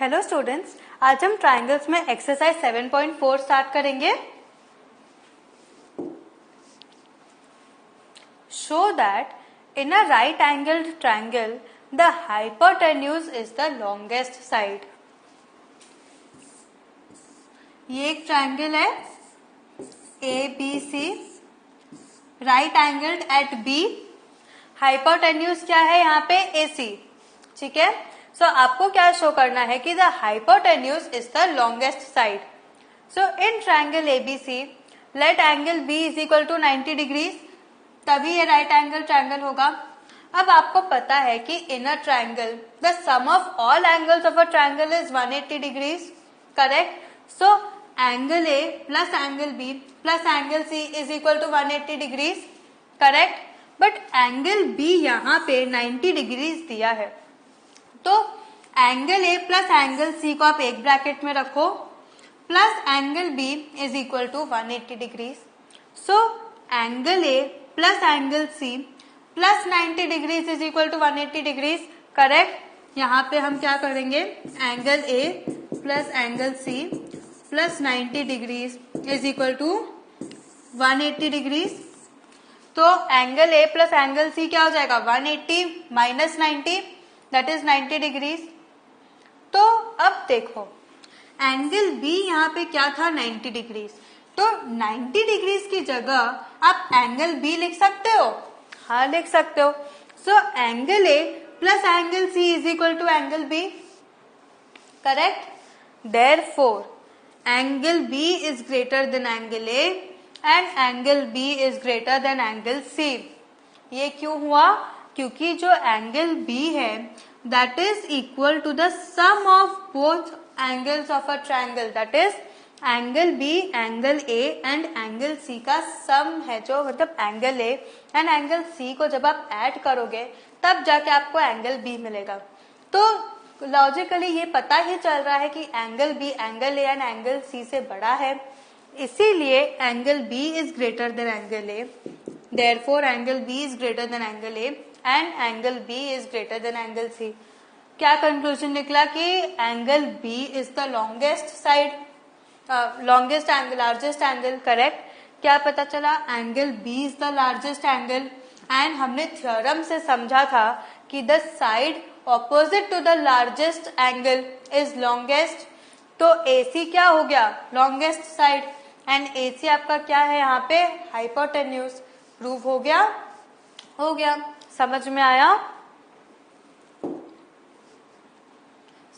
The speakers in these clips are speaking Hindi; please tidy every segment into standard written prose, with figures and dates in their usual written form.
हेलो स्टूडेंट्स, आज हम ट्राइंगल्स में एक्सरसाइज 7.4 स्टार्ट करेंगे। Show that in a right angled triangle the hypotenuse is the longest side. ये एक ट्राइंगल है A B C, right angled at B. Hypotenuse क्या है यहाँ पे? ए सी। ठीक है, सो आपको क्या शो करना है कि the hypotenuse is the longest side. So in triangle ABC let angle B is equal to 90 degrees, तभी ये राइट एंगल ट्राइंगल होगा। अब आपको पता है कि in a triangle the sum of all angles of a triangle is 180 degrees, correct. So angle A plus angle B plus angle C is equal to 180 degrees, correct. But angle B यहाँ पे 90 डिग्रीज दिया है, तो angle A plus angle C को आप एक ब्रैकेट में रखो, plus angle B is equal to 180 degrees. So angle A plus angle C plus 90 degrees is equal to 180 degrees, correct. यहाँ पे हम क्या करेंगे? Angle A plus angle C plus 90 degrees is equal to 180 degrees. तो angle A plus angle C क्या हो जाएगा? 180 माइनस 90 दैट इज 90 डिग्रीज। तो अब देखो एंगल बी यहाँ पे क्या था? 90 डिग्रीज। तो 90 डिग्रीज की जगह आप एंगल बी लिख सकते हो? हाँ, लिख सकते हो। So angle A plus angle C is equal to angle B, correct. Therefore angle B is greater than angle A and angle B is greater than angle C. ये क्यों हुआ? क्योंकि जो एंगल बी है that is equal to the sum of both angles of a triangle, that is angle B, angle A and angle C का सम है, जो मतलब angle A and angle C को जब आप ऐड करोगे तब जाके आपको एंगल बी मिलेगा। तो लॉजिकली ये पता ही चल रहा है कि angle B angle A and angle C से बड़ा है, इसीलिए angle B is greater than angle A. Therefore angle B is greater than angle A and angle B is greater than angle C. क्या कंक्लूजन निकला? कि angle B is the longest side, longest angle, largest angle, correct. क्या पता चला? Angle B is the largest angle and हमने थ्योरम से समझा था कि the side opposite to the largest angle is longest. तो AC क्या हो गया? लॉन्गेस्ट साइड, एंड AC आपका क्या है यहाँ पे? हाइपोटेन्यूज। प्रूव हो गया? हो गया। समझ में आया?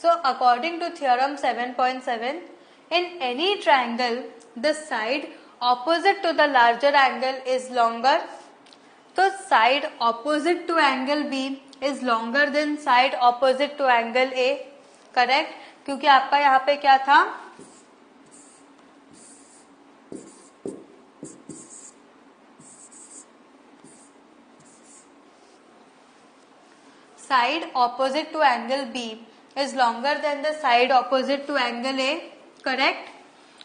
So according to theorem 7.7 in any triangle the side opposite to the larger angle is longer. तो side opposite to angle B is longer than side opposite to angle A, correct. क्योंकि आपका यहाँ पे क्या था? Side opposite to angle B is longer than the side opposite to angle A, correct.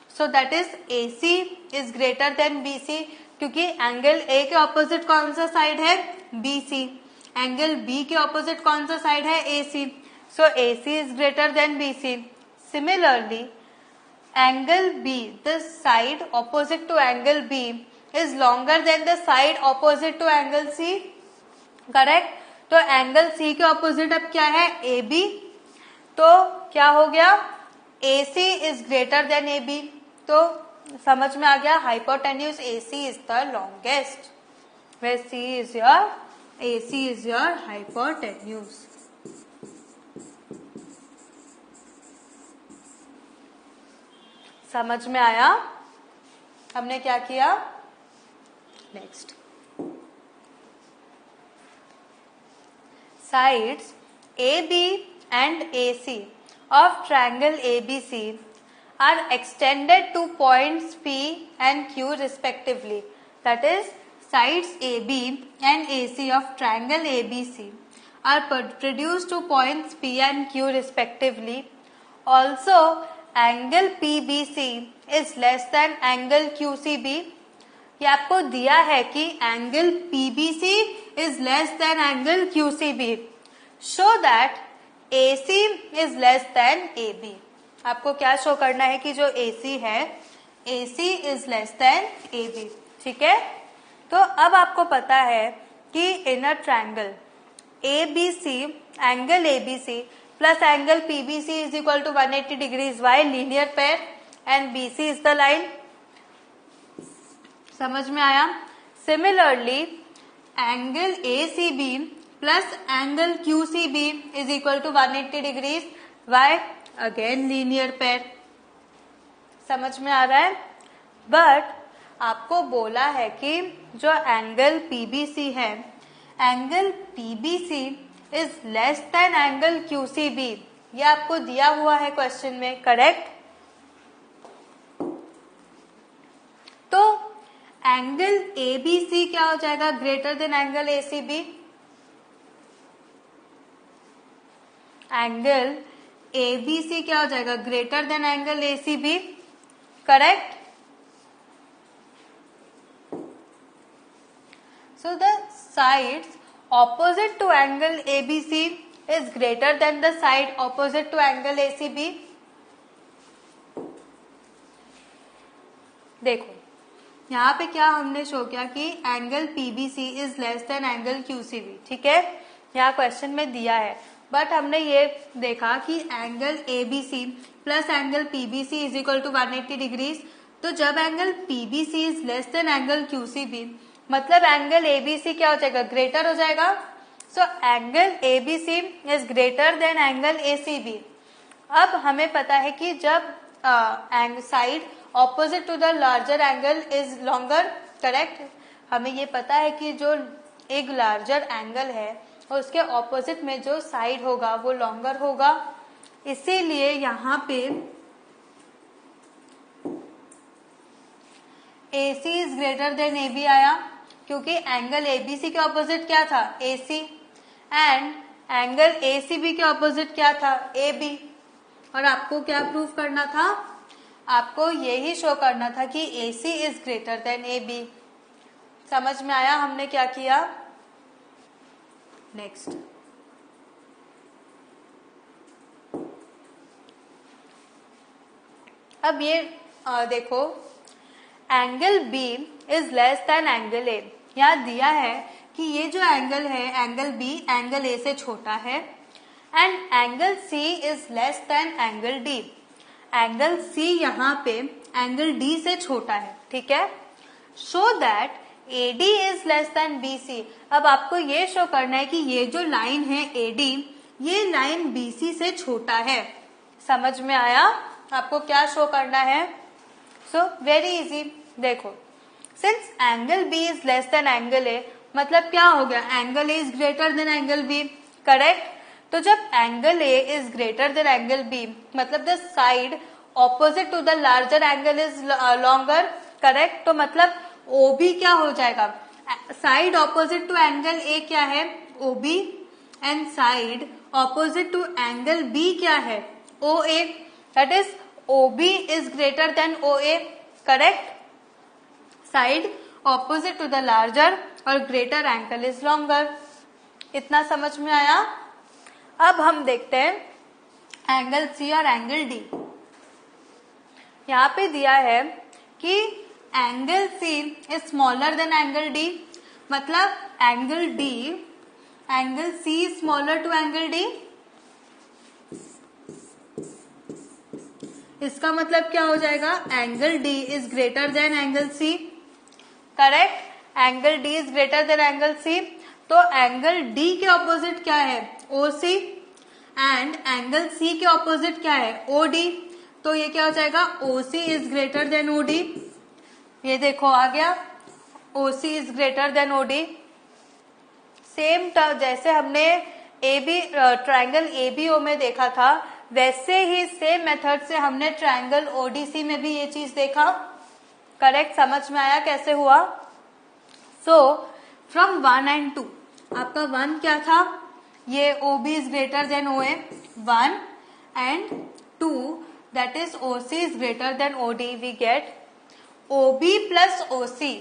So that is AC is greater than BC, क्योंकि एंगल A के ऑपोजिट कौन सा साइड है? BC। एंगल B के ऑपोजिट कौन सा साइड है? AC। So AC is greater than BC. Similarly, angle B, the side opposite to angle B is longer than the side opposite to angle C, correct. तो एंगल C के ऑपोजिट अब क्या है? AB। तो क्या हो गया? AC is greater then AB। तो समझ में आ गया, hypotenuse AC is the longest, way AC is your hypotenuse. समझ में आया? हमने क्या किया? Next, sides AB and AC of triangle ABC are extended to points P and Q respectively. That is, sides AB and AC of triangle ABC are produced to points P and Q respectively. Also, angle PBC is less than angle QCB. ये आपको दिया है कि angle PBC is less than angle QCB. Show that AC is less than AB। आपको क्या शो करना है कि जो AC है AC is less than AB। ठीक है, तो अब आपको पता है कि in a triangle ABC, angle ABC plus angle PBC is equal to 180 degrees by linear pair and BC is the line. समझ में आया? Similarly angle ACB plus angle QCB is equal to 180 degrees by again linear pair. समझ में आ रहा है? बट आपको बोला है कि जो एंगल PBC है, angle PBC is less than angle QCB। ये आपको दिया हुआ है क्वेश्चन में, करेक्ट? तो एंगल ABC क्या हो जाएगा? Greater than angle ACB। Angle ABC क्या हो जाएगा? Greater than angle ACB, correct? So the sides opposite to angle ABC is greater than the side opposite to angle ACB। देखो यहाँ पे क्या हमने शो किया कि angle PBC is less than angle QCB। ठीक है, यहाँ क्वेश्चन में दिया है, बट हमने ये देखा कि angle ABC plus angle PBC is equal to 180 degrees. तो जब angle PBC is less than angle QCB, मतलब एंगल ABC क्या हो जाएगा? ग्रेटर हो जाएगा। So angle ABC is greater than angle ACB। अब हमें पता है कि जब side opposite to the larger angle is longer, correct? हमें ये पता है कि जो एक लार्जर एंगल है उसके ऑपोजिट में जो साइड होगा वो लॉन्गर होगा। इसीलिए यहाँ पे AC is greater then AB आया, क्योंकि एंगल ABC के ऑपोजिट क्या था? AC, एंड एंगल ACB के ऑपोजिट क्या था? AB। और आपको क्या प्रूव करना था? आपको यही शो करना था कि AC is greater then AB। समझ में आया हमने क्या किया? नेक्स्ट, अब ये देखो, angle B is less than angle A। यहाँ दिया है कि ये जो एंगल है, एंगल B एंगल A से छोटा है, and angle C is less than angle D। Angle C यहाँ पे एंगल D से छोटा है। ठीक है, show that AD is less then BC। अब आपको ये शो करना है कि ये जो लाइन है AD, ये लाइन BC से छोटा है। समझ में आया? आपको क्या शो करना है? सो वेरी इजी, देखो, since angle B is less than angle A, मतलब क्या हो गया? Angle A is greater than angle B, correct? तो जब angle A is greater than angle B, मतलब the side opposite to the larger angle is longer, correct? तो मतलब OB क्या हो जाएगा? Side opposite to angle A क्या है? OB, and side opposite to angle B क्या है? OA। That is OB is greater than OA, correct? Side opposite to the larger और ग्रेटर एंगल इज लॉन्गर। इतना समझ में आया? अब हम देखते हैं एंगल C और एंगल D। यहाँ पे दिया है कि angle C is smaller than angle D, मतलब angle C is smaller to angle D। इसका मतलब क्या हो जाएगा? Angle D is greater than angle C, correct? Angle D is greater than angle C। तो एंगल D के ऑपोजिट क्या है? OC, एंड एंगल C के ऑपोजिट क्या है? OD। तो ये क्या हो जाएगा? OC is greater than OD। ये देखो आ गया, OC is greater than OD। Same जैसे हमने ट्रायंगल ABO में देखा था, वैसे ही सेम मेथड से हमने ट्रायंगल ODC में भी ये चीज देखा, करेक्ट? समझ में आया कैसे हुआ? सो फ्रॉम 1 and 2, आपका 1 क्या था? ये OB is greater than OA, 1, and 2 that is OC is greater than OD। We get OB plus OC।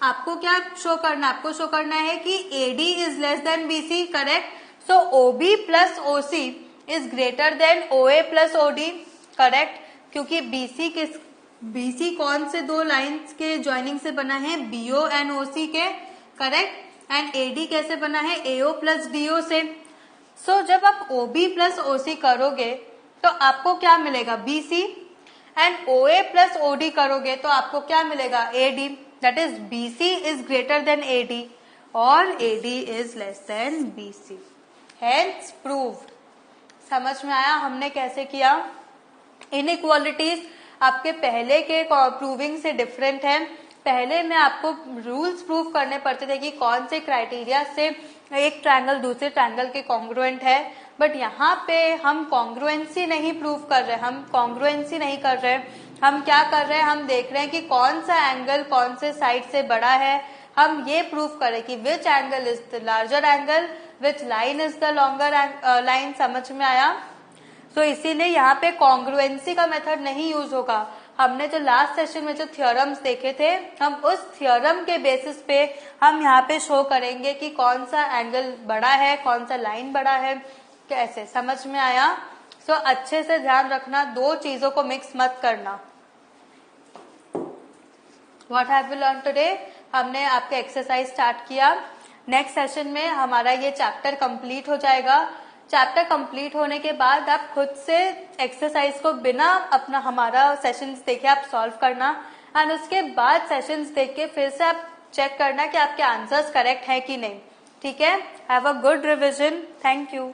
आपको क्या शो करना? आपको शो करना है कि AD is less then BC, correct? So OB plus OC is greater than OA plus OD, correct, क्योंकि BC कौन से दो लाइंस के ज्वाइनिंग से बना है, BO एंड OC के, करेक्ट, एंड AD कैसे बना है, AO प्लस DO से। सो जब आप OB प्लस OC करोगे तो आपको क्या मिलेगा, BC, and OA plus OD करोगे तो आपको क्या मिलेगा, AD, that is BC is greater then AD और AD is less then BC, hence proved. समझ में आया हमने कैसे किया। इनइक्वालिटीज आपके पहले के प्रूविंग से डिफरेंट है। पहले में आपको रूल्स प्रूव करने पड़ते थे कि कौन से क्राइटेरिया से एक ट्रायंगल दूसरे ट्रायंगल के कॉन्ग्रुएंट है, बट यहाँ पे हम कॉन्ग्रुएंसी नहीं प्रूव कर रहे, हम कॉन्ग्रुएंसी नहीं कर रहे, हम क्या कर रहे हैं, हम देख रहे हैं कि कौन सा एंगल कौन से साइड से बड़ा है। हम ये प्रूव करें कि which angle is the larger angle, which line is the longer line. समझ में आया। तो इसीलिए यहाँ पे कॉन्ग्रुएंसी का मेथड नहीं यूज होगा। हमने जो लास्ट सेशन में जो थ्योरम्स देखे थे, हम उस थ्योरम के बेसिस पे हम यहाँ पे शो करेंगे कि कौन सा एंगल बड़ा है, कौन सा लाइन बड़ा है, कैसे। समझ में आया। सो अच्छे से ध्यान रखना, दो चीजों को मिक्स मत करना। What have we learn today, हमने आपका एक्सरसाइज स्टार्ट किया। नेक्स्ट सेशन में हमारा ये चैप्टर कंप्लीट हो जाएगा। चैप्टर कंप्लीट होने के बाद आप खुद से एक्सरसाइज को बिना अपना हमारा सेशंस देखे आप सॉल्व करना, एंड उसके बाद सेशंस देख के फिर से आप चेक करना कि आपके आंसर्स करेक्ट है कि नहीं। ठीक है। Have a good revision. Thank you.